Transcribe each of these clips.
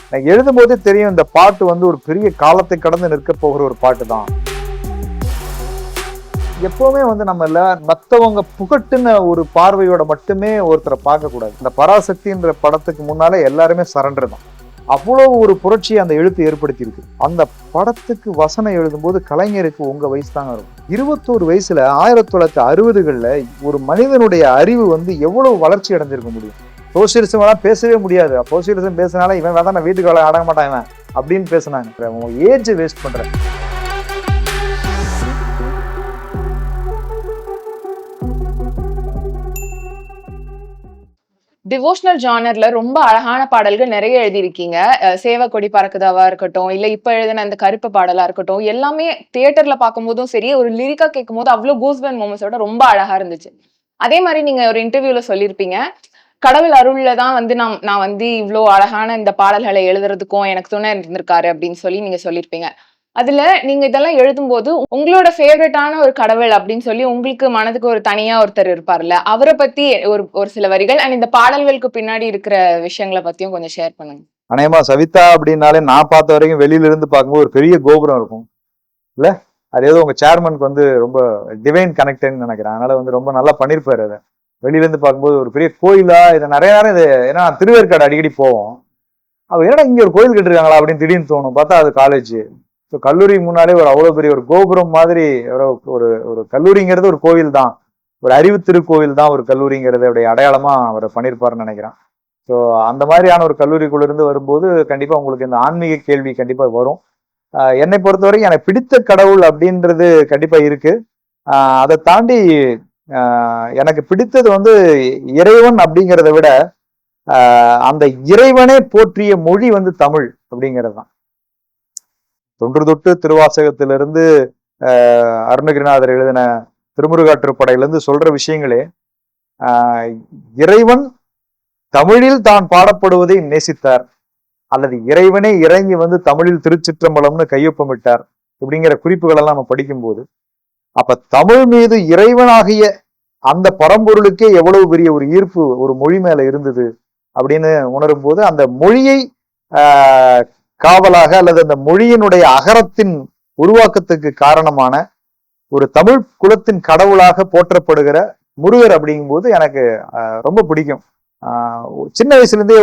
எனக்கு எழுதும் போதே தெரியும் இந்த பாட்டு வந்து ஒரு பெரிய காலத்தை கடந்து நிற்க போகிற ஒரு பாட்டு தான். எப்பவுமே வந்து நம்மள மத்தவங்க புகட்டுன ஒரு பார்வையோட மட்டுமே ஒருத்தரை பார்க்க கூடாது. இந்த பராசக்தின்ற படத்துக்கு முன்னாலே எல்லாருமே சரண்டர் தான். அவ்வளவு ஒரு புரட்சியை அந்த எழுத்து ஏற்படுத்தி இருக்கு. அந்த படத்துக்கு வசனம் எழுதும்போது கலைஞருக்கு உங்க வயசு தாங்க இருக்கும். 21 வயசுல 1960களில் ஒரு மனிதனுடைய அறிவு வந்து எவ்வளவு வளர்ச்சி அடைஞ்சிருக்க முடியும். சோசியலிசம் எல்லாம் பேசவே முடியாது. சோசியலிசம் பேசினால இவன் வேணா நான் வீட்டுக்கு அடங்க மாட்டான் இவன் அப்படின்னு பேசினாங்க. ஏஜ் வேஸ்ட் பண்றேன். டிவோஷனல் ஜானர்ல ரொம்ப அழகான பாடல்கள் நிறைய எழுதியிருக்கீங்க. சேவக்கொடி பறக்குதாவா இருக்கட்டும், இல்ல இப்ப எழுதின அந்த கருப்பு பாடலா இருக்கட்டும், எல்லாமே தியேட்டர்ல பார்க்கும்போதும் சரி, ஒரு லிரிக்கா கேட்கும் போது அவ்வளவு கூஸ்பன் மொமெண்ட்ஸோட ரொம்ப அழகா இருந்துச்சு. அதே மாதிரி நீங்க ஒரு இன்டர்வியூல சொல்லியிருப்பீங்க, கடவுள் அருள்ல தான் வந்து நான் வந்து இவ்வளோ அழகான இந்த பாடல்களை எழுதுறதுக்கும் எனக்கு துணை இருந்திருக்காரு அப்படின்னு சொல்லி நீங்க சொல்லியிருப்பீங்க. அதுல நீங்க இதெல்லாம் எழுதும்போது உங்களோட ஃபேவரட்டான ஒரு கடவுள் அப்படின்னு சொல்லி உங்களுக்கு மனதுக்கு ஒரு தனியா ஒருத்தர் இருப்பார்ல, அவரை பத்தி ஒரு சில வரிகள் அண்ட் இந்த பாடல்களுக்கு பின்னாடி இருக்கிற விஷயங்களை பத்தியும் கொஞ்சம் ஷேர் பண்ணுங்க. அநேகமா சவிதா அப்படின்னாலே நான் பார்த்த வரைக்கும் வெளியில இருந்து பார்க்கும்போது ஒரு பெரிய கோபுரம் இருக்கும் இல்ல, அது ஏதோ உங்க சேர்மனுக்கு வந்து ரொம்ப டிவைன் கனெக்ட்னு நினைக்கிறேன். அதனால வந்து ரொம்ப நல்லா பண்ணிருப்பாரு. அதை வெளியில இருந்து பார்க்கும்போது ஒரு பெரிய கோயிலா இதை நிறைய நேரம் இது ஏன்னா திருவேற்காடு அடிக்கடி போவோம். அவ என்னடா இங்க ஒரு கோயில் கட்டிருக்காங்களா அப்படின்னு திடீர்னு தோணும். பார்த்தா அது காலேஜ். ஸோ கல்லூரி முன்னாலே ஒரு அவ்வளவு பெரிய ஒரு கோபுரம் மாதிரி ஒரு ஒரு கல்லூரிங்கிறது ஒரு கோவில் தான், ஒரு அறிவு திருக்கோவில் தான் ஒரு கல்லூரிங்கிறதுடைய அடையாளமா அவர் பண்ணியிருப்பாருன்னு நினைக்கிறேன். ஸோ அந்த மாதிரியான ஒரு கல்லூரிக்குள்ள இருந்து வரும்போது கண்டிப்பா உங்களுக்கு இந்த ஆன்மீக கேள்வி கண்டிப்பா வரும். என்னை பொறுத்தவரைக்கும் எனக்கு பிடித்த கடவுள் அப்படின்றது கண்டிப்பா இருக்கு. அதை தாண்டி எனக்கு பிடித்தது வந்து இறைவன் அப்படிங்கிறத விட அந்த இறைவனே போற்றிய மொழி வந்து தமிழ் அப்படிங்கிறது தான். தொன்று தொட்டு திருவாசகத்திலிருந்து அருணகிரிநாதர் எழுதின திருமுருகாற்றுப்படையிலிருந்து சொல்ற விஷயங்களே இறைவன் தமிழில் தான் பாடப்படுவதை நேசித்தார், அல்லது இறைவனே இறங்கி வந்து தமிழில் திருச்சிற்றம்பலம்னு கையொப்பமிட்டார் இப்படிங்கிற குறிப்புகள் எல்லாம் நம்ம படிக்கும்போது அப்ப தமிழ் மீது இறைவனாகிய அந்த பரம்பொருளுக்கே எவ்வளவு பெரிய ஒரு ஈர்ப்பு ஒரு மொழி மேல இருந்தது அப்படின்னு உணரும் போது அந்த மொழியை காவலாக அல்லது அந்த மொழியினுடைய அகரத்தின் உருவாக்கத்துக்கு காரணமான ஒரு தமிழ் குலத்தின் கடவுளாக போற்றப்படுகிற முருகர் அப்படிங்கும் போது எனக்கு ரொம்ப பிடிக்கும். சின்ன வயசுல இருந்தே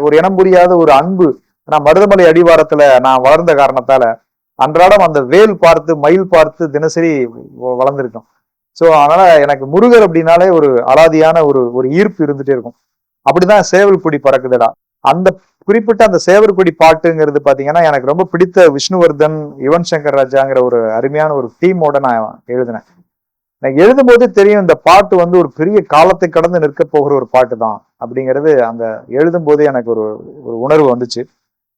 ஒரு இனம் புரியாத ஒரு அன்பு. நான் மருதமலை அடிவாரத்துல நான் வளர்ந்த காரணத்தால அன்றாடம் அந்த வேல் பார்த்து மயில் பார்த்து தினசரி வளர்ந்துருக்கோம். ஸோ அதனால எனக்கு முருகர் அப்படின்னாலே ஒரு அலாதியான ஒரு ஈர்ப்பு இருந்துட்டே இருக்கும். அப்படிதான் சேவல் கொடி பறக்குதுடா அந்த குறிப்பிட்ட அந்த சேவற்கொடி பாட்டுங்கிறது பாத்தீங்கன்னா எனக்கு ரொம்ப பிடித்த விஷ்ணுவர்தன் யுவன் சங்கர் ராஜாங்கிற ஒரு அருமையான ஒரு டீமோட நான் எழுதினேன். எனக்கு எழுதும் போதே தெரியும் இந்த பாட்டு வந்து ஒரு பெரிய காலத்தை கடந்து நிற்க போகிற ஒரு பாட்டு தான் அப்படிங்கிறது அந்த எழுதும் போதே எனக்கு ஒரு உணர்வு வந்துச்சு.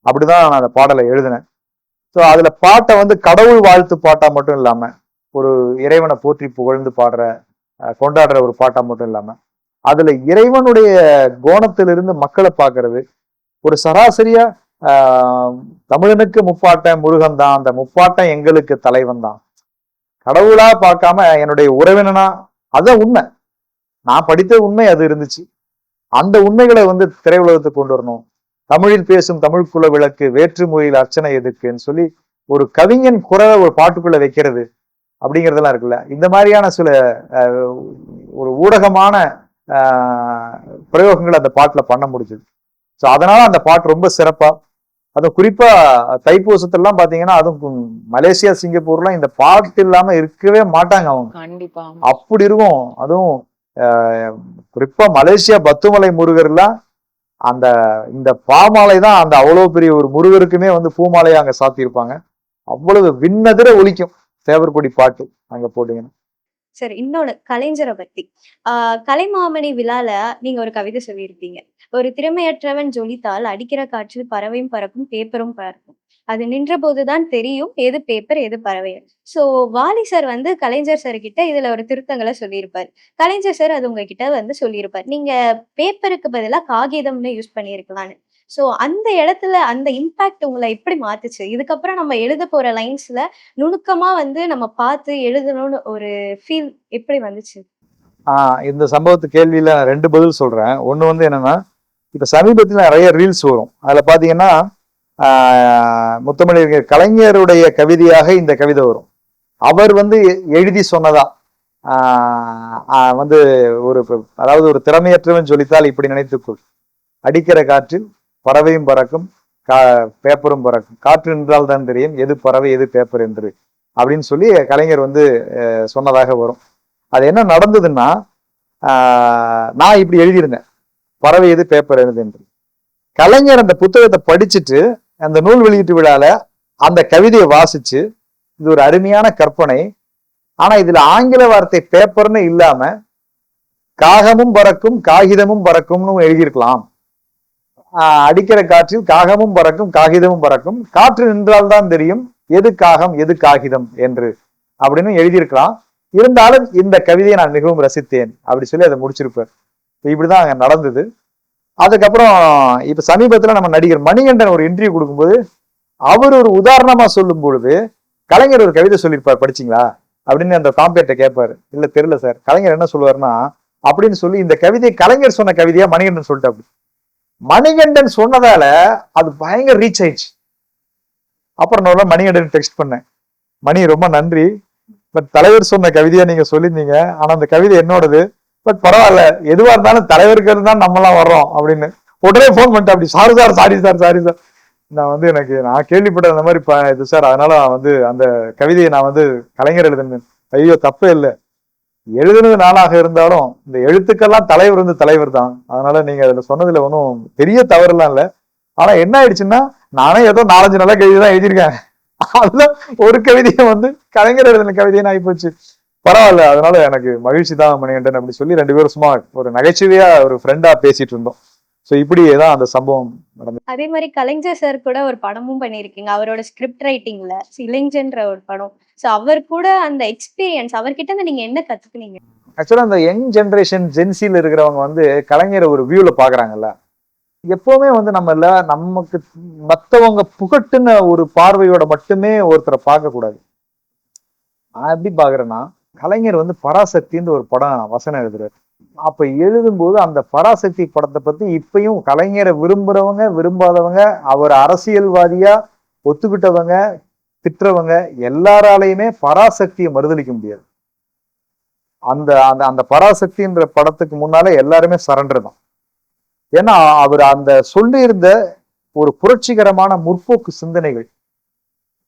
அப்படிதான் நான் அந்த பாடலை எழுதினேன். ஸோ அதுல பாட்டை வந்து கடவுள் வாழ்த்து பாட்டா மட்டும் இல்லாம ஒரு இறைவனை போற்றி புகழ்ந்து பாடுற கொண்டாடுற ஒரு பாட்டா மட்டும் இல்லாம அதுல இறைவனுடைய கோணத்திலிருந்து மக்களை பார்க்கறது, ஒரு சராசரியா தமிழனுக்கு முப்பாட்டன் முருகன் தான், அந்த முப்பாட்டன் எங்களுக்கு தலைவன் தான், கடவுளா பார்க்காம என்னுடைய உறவினனா, அதான் உண்மை. நான் படித்த உண்மை அது இருந்துச்சு. அந்த உண்மைகளை வந்து திரையுலகத்துக்கு கொண்டு வரணும். தமிழில் பேசும் தமிழ் குல விளக்கு வேற்று மொழியில் அர்ச்சனை எதுக்குன்னு சொல்லி ஒரு கவிஞன் குரலை ஒரு பாட்டுக்குள்ள வைக்கிறது அப்படிங்கிறதெல்லாம் இருக்குல்ல. இந்த மாதிரியான சில ஒரு ஊடகமான பிரயோகங்கள் அந்த பாட்டுல பண்ண முடிஞ்சது. ஸோ அதனால அந்த பாட்டு ரொம்ப சிறப்பா, அதுவும் குறிப்பா தைப்பூசத்தெல்லாம் பாத்தீங்கன்னா அதுவும் மலேசியா சிங்கப்பூர்லாம் இந்த பாட்டு இல்லாம இருக்கவே மாட்டாங்க அவங்க. கண்டிப்பா அப்படி இருக்கும். அதுவும் குறிப்பா மலேசியா பத்துமலை முருகர்லாம் அந்த இந்த பாமாலை தான் அந்த அவ்வளவு பெரிய ஒரு முருகருக்குமே வந்து பூமாலையை அங்க சாத்தியிருப்பாங்க. அவ்வளவு விண்ணதிர ஒலிக்கும் சேவற்கொடி பாட்டு அங்க போட்டீங்கன்னா. சரி, இன்னொன்னு கலைஞரை பத்தி. கலைமாமணி விழால நீங்க ஒரு கவிதை சொல்லியிருப்பீங்க. ஒரு திறமையற்றவன் ஜொலித்தால் அடிக்கிற காற்றில் பறவையும் பறக்கும் பேப்பரும் பறக்கும், அது நின்ற போதுதான் தெரியும் எது பேப்பர் எது பறவை. சோ வாலி சார் வந்து கலைஞர் சார் கிட்ட இதுல ஒரு திருத்தங்களை சொல்லியிருப்பாரு. கலைஞர் சார் அது உங்ககிட்ட வந்து சொல்லியிருப்பாரு, நீங்க பேப்பருக்கு பதிலா காகிதம்னு யூஸ் பண்ணியிருக்கலான்னு. சோ அந்த இடத்துல அந்த இம்பாக்ட் உங்களை எப்படி மாத்துச்சு? இதுக்கப்புறம் நம்ம எழுத போற லைன்ஸ்ல நுணுக்கமா வந்து நம்ம பார்த்து எழுதணும்னு ஒரு ஃபீல் எப்படி வந்துச்சு? இந்த சம்பவத்து கேள்வியில நான் 2 பதில் சொல்றேன். ஒண்ணு வந்து என்னன்னா, இப்ப சமீபத்துல நிறைய ரீல்ஸ் வரும். அதுல பாத்தீங்கன்னா முத்தமிழறிஞர் கலைஞருடைய கவிதையாக இந்த கவிதை வரும். அவர் வந்து எழுதி சொன்னதா வந்து அதாவது ஒரு திறமையற்றவன் சொல்லித்தால் இப்படி நினைத்துக்கொள், அடிக்கிற காற்றில் பறவையும் பறக்கும் பேப்பரும் பறக்கும், காற்று நின்றால் தான் தெரியும் எது பறவை எது பேப்பர் என்று அப்படின்னு சொல்லி கலைஞர் வந்து சொன்னதாக வரும். அது என்ன நடந்ததுன்னா, நான் இப்படி எழுதியிருந்தேன், பறவை எது பேப்பர் எது என்று. கலைஞர் அந்த புத்தகத்தை படிச்சுட்டு அந்த நூல் வெளியீட்டு விழால அந்த கவிதையை வாசிச்சு, இது ஒரு அருமையான கற்பனை, ஆனா இதுல ஆங்கில வார்த்தை பேப்பர்னு இல்லாம காகமும் பறக்கும் காகிதமும் பறக்கும்னு எழுதியிருக்கலாம். அடிக்கிற காற்றில் காகமும் பறக்கும் காகிதமும் பறக்கும், காற்று நின்றால்தான் தெரியும் எது காகம் எது காகிதம் என்று அப்படின்னு எழுதியிருக்கலாம். இருந்தாலும் இந்த கவிதையை நான் மிகவும் ரசித்தேன் அப்படி சொல்லி அதை முடிச்சிருப்பார். இப்படிதான் அங்க நடந்தது. அதுக்கப்புறம் இப்ப சமீபத்துல நம்ம நடிகர் மணிகண்டன் ஒரு இன்டர்வியூ கொடுக்கும்போது அவர் ஒரு உதாரணமா சொல்லும் பொழுது கலைஞர் ஒரு கவிதை சொல்லியிருப்பார், படிச்சீங்களா அப்படின்னு அந்த காம்பேட்டை கேட்பாரு. இல்ல தெரியல சார். கலைஞர் என்ன சொல்லுவாருன்னா, அப்படின்னு சொல்லி இந்த கவிதை கலைஞர் சொன்ன கவிதையா மணிகண்டன் சொல்லிட்டு, அப்படி மணிகண்டன் சொன்னதால அது பயங்கர ரீச் ஆயிடுச்சு. அப்புறம் நான் மணிகண்டன் டெக்ஸ்ட் பண்ணேன், மணி ரொம்ப நன்றி, பட் தலைவர் சொன்ன கவிதையா நீங்க சொல்லியிருந்தீங்க, ஆனா அந்த கவிதை என்னோடது, பட் பரவாயில்ல, எதுவா இருந்தாலும் தலைவருக்கு தான் நம்ம எல்லாம் வர்றோம் அப்படின்னு உடனே போன் பண்ணிட்டேன். அப்படி sorry sir sorry sir sorry sir, நான் வந்து நான் கேள்விப்பட்ட அந்த மாதிரி இது சார், அதனால நான் வந்து அந்த கவிதையை நான் வந்து கலைஞர் எழுதுனேன். ஐயோ தப்பே இல்லை, எழுதுனது நாளாக இருந்தாலும் இந்த எழுத்துக்கெல்லாம் தலைவர் வந்து தலைவர் தான், அதனால நீங்க அதுல சொன்னதுல ஒன்றும் பெரிய தவறுலாம் இல்லை. ஆனா என்ன ஆயிடுச்சுன்னா, நானே ஏதோ 4-5 நல்ல கவிதை தான் எழுதியிருக்கேன், அதுல ஒரு கவிதையை வந்து கலைஞர் எழுதின கவிதைன்னு ஆகிப்போச்சு. பரவாயில்ல, அதனால எனக்கு மகிழ்ச்சி தான் மணிகண்டன் அப்படி சொல்லி 2 பேரும் சும்மா ஒரு நகைச்சுவையா ஒரு ஃப்ரெண்டா பேசிட்டு இருந்தோம். ஸோ இப்படியேதான் அந்த சம்பவம் நடந்தது. அதே மாதிரி கலைஞர் சார் கூட ஒரு படமும் பண்ணியிருக்கீங்க, அவரோட ஸ்கிரிப்ட் ரைட்டிங்ல இளைஞன்ற ஒரு படம். ஸோ அவர் கூட அந்த எக்ஸ்பீரியன்ஸ், அவர்கிட்ட இருந்து நீங்க என்ன கத்துக்குனீங்க? ஆக்சுவலா அந்த யங் ஜென்ரேஷன் ஜென்சில இருக்கிறவங்க வந்து கலைஞரை ஒரு வியூல பாக்குறாங்கல்ல, எப்பவுமே வந்து நமக்கு மத்தவங்க புகட்டுன ஒரு பார்வையோட மட்டுமே ஒருத்தரை பார்க்க கூடாது. நான் எப்படி பாக்குறேன்னா, கலைஞர் வந்து பராசக்தின்னு ஒரு படம் வசனம் எழுதுறாரு. அப்ப எழுதும்போது அந்த பராசக்தி படத்தை பத்தி இப்பயும் கலைஞரை விரும்புறவங்க விரும்பாதவங்க, அவர் அரசியல்வாதியா ஒத்துக்கிட்டவங்க திட்டுறவங்க எல்லாராலையுமே பராசக்தியை மறுதளிக்க முடியாது. அந்த அந்த அந்த பராசக்தின்ற படத்துக்கு முன்னாலே எல்லாருமே சரண்டர் தான். ஏன்னா அவர் அந்த சொல்லியிருந்த ஒரு புரட்சிகரமான முற்போக்கு சிந்தனைகள்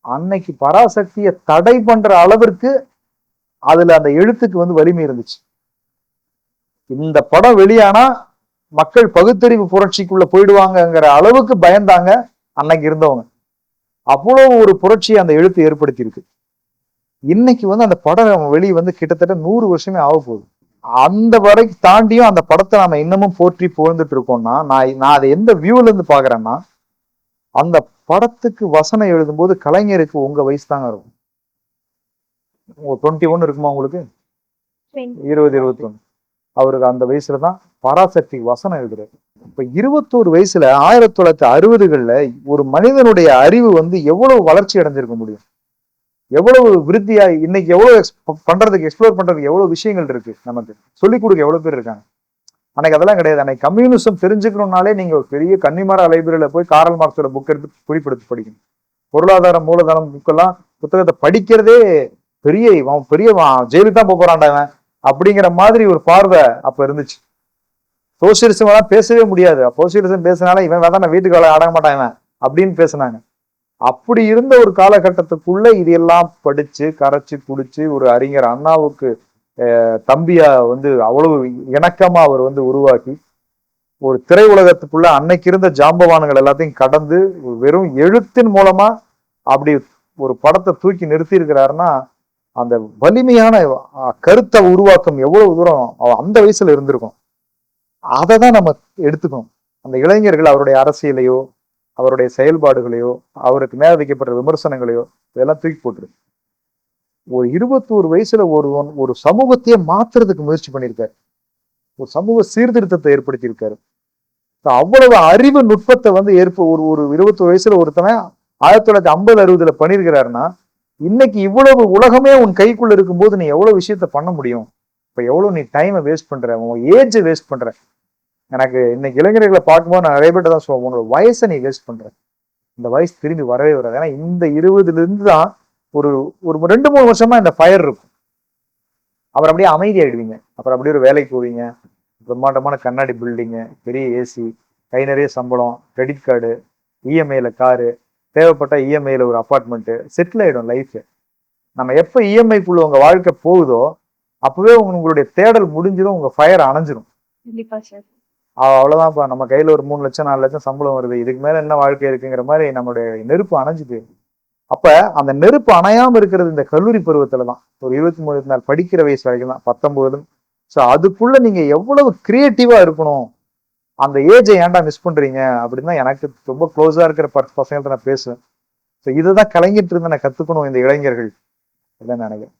அன்னைக்கு பராசக்தியை தடை பண்ற அளவிற்கு அதுல அந்த எழுத்துக்கு வந்து வலிமை இருந்துச்சு. இந்த படம் வெளியானா மக்கள் பகுத்தறிவு புரட்சிக்குள்ள போயிடுவாங்கங்கிற அளவுக்கு பயந்தாங்க அன்னைக்கு இருந்தவங்க. அவ்வளவு ஒரு புரட்சியை அந்த எழுத்து ஏற்படுத்தி இருக்கு. இன்னைக்கு வந்து அந்த படம் வெளியே வந்து கிட்டத்தட்ட 100 வருஷமே ஆக போகுது. அந்த வரைக்கும் தாண்டியும் அந்த படத்தை நம்ம இன்னமும் போற்றி புகழ்ந்துட்டு இருக்கோம்னா, நான் அதை எந்த வியூல இருந்து பாக்குறேன்னா, அந்த படத்துக்கு வசனம் எழுதும்போது கலைஞருக்கு உங்க வயசு தாங்க இருக்கும். 21 இருக்குமா உங்களுக்கு? 20-21. அவருக்கு அந்த வயசுலதான் பராசக்தி வசனம் எழுதுறாரு. இப்ப 21 வயசுல 1960கள்ல ஒரு மனிதனுடைய அறிவு வந்து எவ்வளவு வளர்ச்சி அடைஞ்சிருக்க முடியும், எவ்வளவு விருத்தியா, இன்னைக்கு எவ்வளவு பண்றதுக்கு எக்ஸ்ப்ளோர் பண்றதுக்கு எவ்வளவு விஷயங்கள் இருக்கு, நமக்கு சொல்லிக் கொடுக்க எவ்வளவு பேர் இருக்காங்க. அன்னைக்கு அதெல்லாம் கிடையாது. அன்னைக்கு கம்யூனிசம் தெரிஞ்சுக்கணும்னாலே நீங்க ஒரு பெரிய கன்னிமரா லைப்ரரியில போய் காரல் மார்க்ஸோட புக் எடுத்து குறிப்பெடுத்து படிக்கணும். பொருளாதாரம் மூலதனம் புக்கெல்லாம் புத்தகத்தை படிக்கிறதே பெரிய ஜெயிலுக்கு தான் போறான்டாவன் அப்படிங்கிற மாதிரி ஒரு பார்வை அப்ப இருந்துச்சு. சோசியலிசம் எல்லாம் பேசவே முடியாது. சோசியலிசம் பேசினால இவன் வேணா வீட்டுக்கு வேலை அடங்க மாட்டான் இவன் அப்படின்னு பேசினாங்க. அப்படி இருந்த ஒரு காலகட்டத்துக்குள்ள இதெல்லாம் படிச்சு கரைச்சு குடிச்சு ஒரு அறிஞர் அண்ணாவுக்கு தம்பியா வந்து அவ்வளவு இணக்கமா அவர் வந்து உருவாக்கி ஒரு திரை உலகத்துக்குள்ள அன்னைக்கு இருந்த ஜாம்பவான்கள் எல்லாத்தையும் கடந்து வெறும் எழுத்தின் மூலமா அப்படி ஒரு படத்தை தூக்கி நிறுத்தி இருக்கிறாருன்னா, அந்த வலிமையான கருத்தை உருவாக்கம் எவ்வளவு தூரம் அந்த வயசுல இருந்திருக்கும். அதை தான் நம்ம எடுத்துக்கணும். அந்த இளைஞர்கள் அவருடைய அரசியலையோ அவருடைய செயல்பாடுகளையோ அவருக்கு மேல வைக்கப்படுற விமர்சனங்களையோ இதெல்லாம் தூக்கி போட்டுரு. ஒரு 21 வயசுல ஒரு சமூகத்தையே மாத்துறதுக்கு முயற்சி பண்ணியிருக்காரு. ஒரு சமூக சீர்திருத்தத்தை ஏற்படுத்தி இருக்காரு. அவ்வளவு அறிவு நுட்பத்தை வந்து ஒரு 21 வயசுல ஒருத்தவன் 1950-60 பண்ணிருக்கிறாருன்னா, இன்னைக்கு இவ்வளவு உலகமே உன் கைக்குள்ள இருக்கும்போது நீ எவ்வளவு விஷயத்த பண்ண முடியும்? இப்ப எவ்வளவு நீ டைமை வேஸ்ட் பண்ற, உன் ஏஜை வேஸ்ட் பண்ற. எனக்கு இன்னைக்கு இளைஞர்களை பார்க்கும்போது நான் நிறைய பேர்ட்ட தான் சொல்லுவேன், உன்னோட வயசை நீ வேஸ்ட் பண்ற. இந்த வயசு திரும்பி வரவே வராது. ஏன்னா இந்த 20ல இருந்து தான் ஒரு ஒரு 2-3 வருஷமா இந்த ஃபயர் இருக்கும். அப்புறம் அப்படியே அமைதியாயிடுவீங்க. அப்புறம் அப்படியே ஒரு வேலைக்கு போவீங்க, பிரம்மாண்டமான கண்ணாடி பில்டிங்கு, பெரிய ஏசி, கை நிறைய சம்பளம், கிரெடிட் கார்டு, இஎம்ஐல காரு, தேவைப்பட்ட இஎம்ஐல ஒரு அப்பார்ட்மெண்ட்டு, செட்டில் ஆயிடும் லைஃப். நம்ம எப்ப இஎம்ஐக்குள்ள உங்க வாழ்க்கை போகுதோ அப்பவே உங்களுடைய தேடல் முடிஞ்சிடும், உங்க ஃபயர் அணைஞ்சிரும். கண்டிப்பா சார். அவ்வளவுதான்ப்பா, நம்ம கையில ஒரு 3 லட்சம் 4 லட்சம் சம்பளம் வருது, இதுக்கு மேல என்ன வாழ்க்கை இருக்குங்கிற மாதிரி நம்மளுடைய நெருப்பு அணைஞ்சு போயிடும். அப்ப அந்த நெருப்பு அணையாம இருக்கிறது இந்த கல்லூரி பருவத்துலதான், ஒரு 23 நாள் படிக்கிற வயசு வரைக்கும் தான், 19. ஸோ அதுக்குள்ள நீங்க எவ்வளவு கிரியேட்டிவா இருக்கணும், அந்த ஏஜை ஏன்டா மிஸ் பண்றீங்க அப்படின்னு தான் எனக்கு ரொம்ப க்ளோஸா இருக்கிற பசங்கள்ட்ட நான் பேசுவேன். ஸோ இதை தான் கலைஞர்கிட்ட இருந்து நான் கத்துக்கணும் இந்த இளைஞர்கள் அப்படின்னு நினைக்கிறேன்.